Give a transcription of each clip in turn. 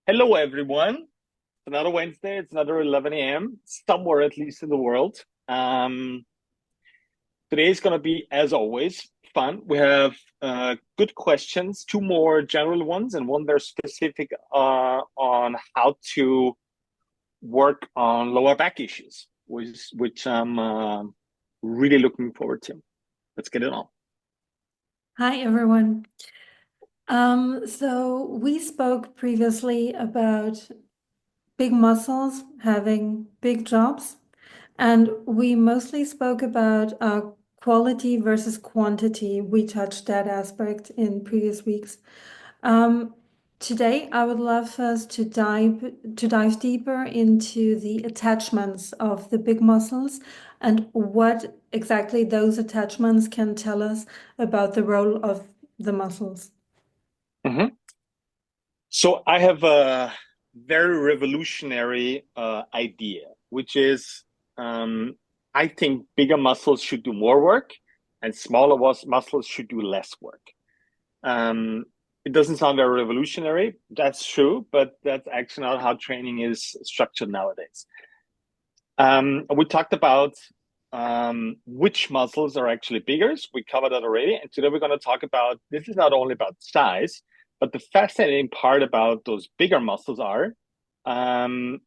Hello, everyone. It's another Wednesday. It's another 11 a.m., somewhere at least in the world. Um, Today is going to be, as always, fun. We have good questions, two more general ones, and one very specific on how to work on lower back issues, which I'm really looking forward to. Let's get it on. Hi, everyone. So we spoke previously about big muscles having big jobs, and we mostly spoke about quality versus quantity. We touched that aspect in previous weeks. Um, Today, I would love us to dive deeper into the attachments of the big muscles and what exactly those attachments can tell us about the role of the muscles. Mhm. So I have a very revolutionary idea, which is I think bigger muscles should do more work and smaller muscles should do less work. Um, it doesn't sound very revolutionary. That's true, but that's actually not how training is structured nowadays. We talked about which muscles are actually bigger. We covered that already. And today we're going to talk about this is not only about size, but the fascinating part about those bigger muscles are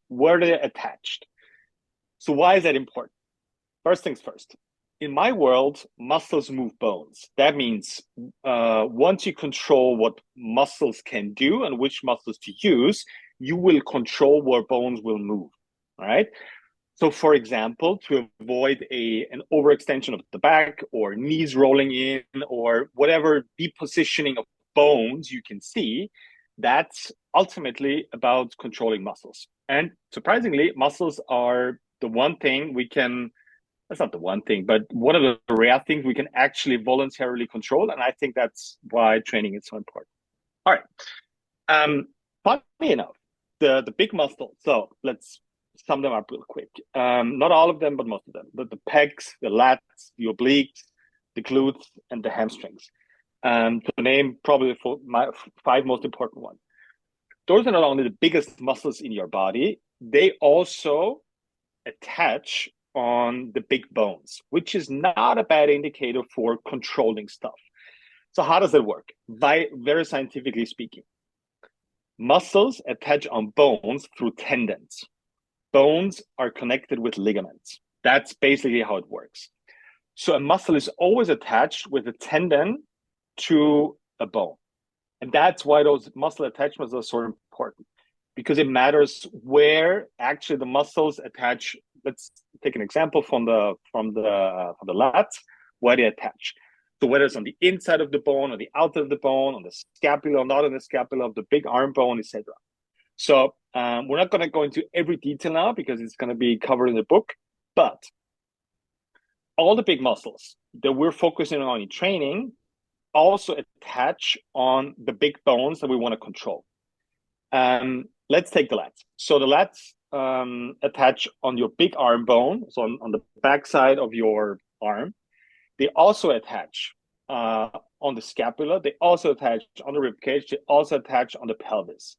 where they're attached. So, why is that important? First things first. In my world, muscles move bones. That means once you control what muscles can do and which muscles to use, you will control where bones will move. All right. So, for example, to avoid an overextension of the back or knees rolling in or whatever depositioning of bones you can see, that's ultimately about controlling muscles. And surprisingly, muscles are the one thing we can, that's not the one thing, but one of the rare things we can actually voluntarily control. And I think that's why training is so important. All right. Um, Funny enough, the big muscles. So let's sum them up real quick. Not all of them, but most of them. The pecs, the lats, the obliques, the glutes, and the hamstrings. To name probably my five most important ones. Those are not only the biggest muscles in your body, they also attach on the big bones, which is not a bad indicator for controlling stuff. So how does it work? Very scientifically speaking. Muscles attach on bones through tendons. Bones are connected with ligaments. That's basically how it works. So a muscle is always attached with a tendon to a bone. And that's why those muscle attachments are so important because it matters where actually the muscles attach. Let's take an example from the lats, where they attach. So whether it's on the inside of the bone or the outside of the bone, on the scapula or not on the scapula of the big arm bone, etc. So we're not going to go into every detail now because it's going to be covered in the book. But all the big muscles that we're focusing on in training also attach on the big bones that we want to control. Let's take the lats. So the lats attach on your big arm bone, so on the back side of your arm. They also attach on the scapula. They also attach on the rib cage. They also attach on the pelvis.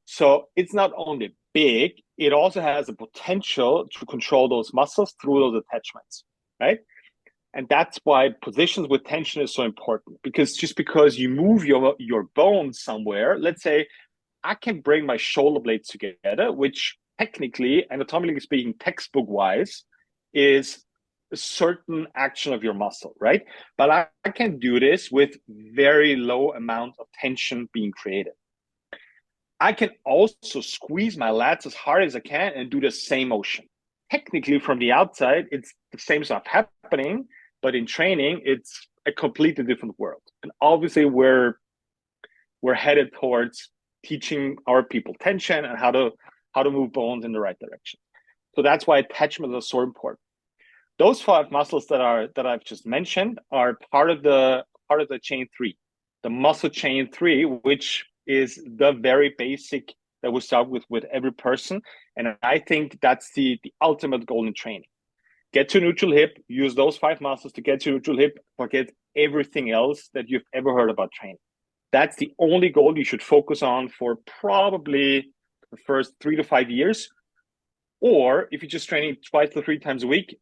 So it's not only big, it also has the potential to control those muscles through those attachments, right? And that's why positions with tension is so important because just because you move your bones somewhere, let's say I can bring my shoulder blades together, which technically, anatomically speaking, textbook wise, is a certain action of your muscle, right? But I can do this with very low amount of tension being created. I can also squeeze my lats as hard as I can and do the same motion. Technically, from the outside, it's the same stuff happening, but in training, it's a completely different world. And obviously, we're headed towards teaching our people tension and how to move bones in the right direction. So that's why attachments are so important. Those five muscles that I've just mentioned are part of the chain three, the muscle chain three, which is the very basic that we start with every person. And I think that's the ultimate goal in training. Get to neutral hip, use those five muscles to get to neutral hip, forget everything else that you've ever heard about training. That's the only goal you should focus on for probably the first 3 to 5 years, or if you're just training twice to 3 times a week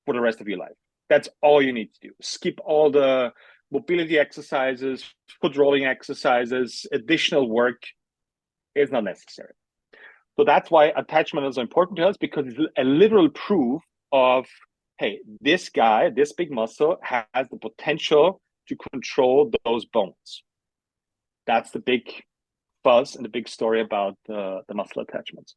for the rest of your life. That's all you need to do. Skip all the mobility exercises, foot rolling exercises, additional work is not necessary. So that's why attachment is important to us, because it's a literal proof of, hey, this guy, this big muscle has the potential to control those bones. That's the big buzz and the big story about the muscle attachments.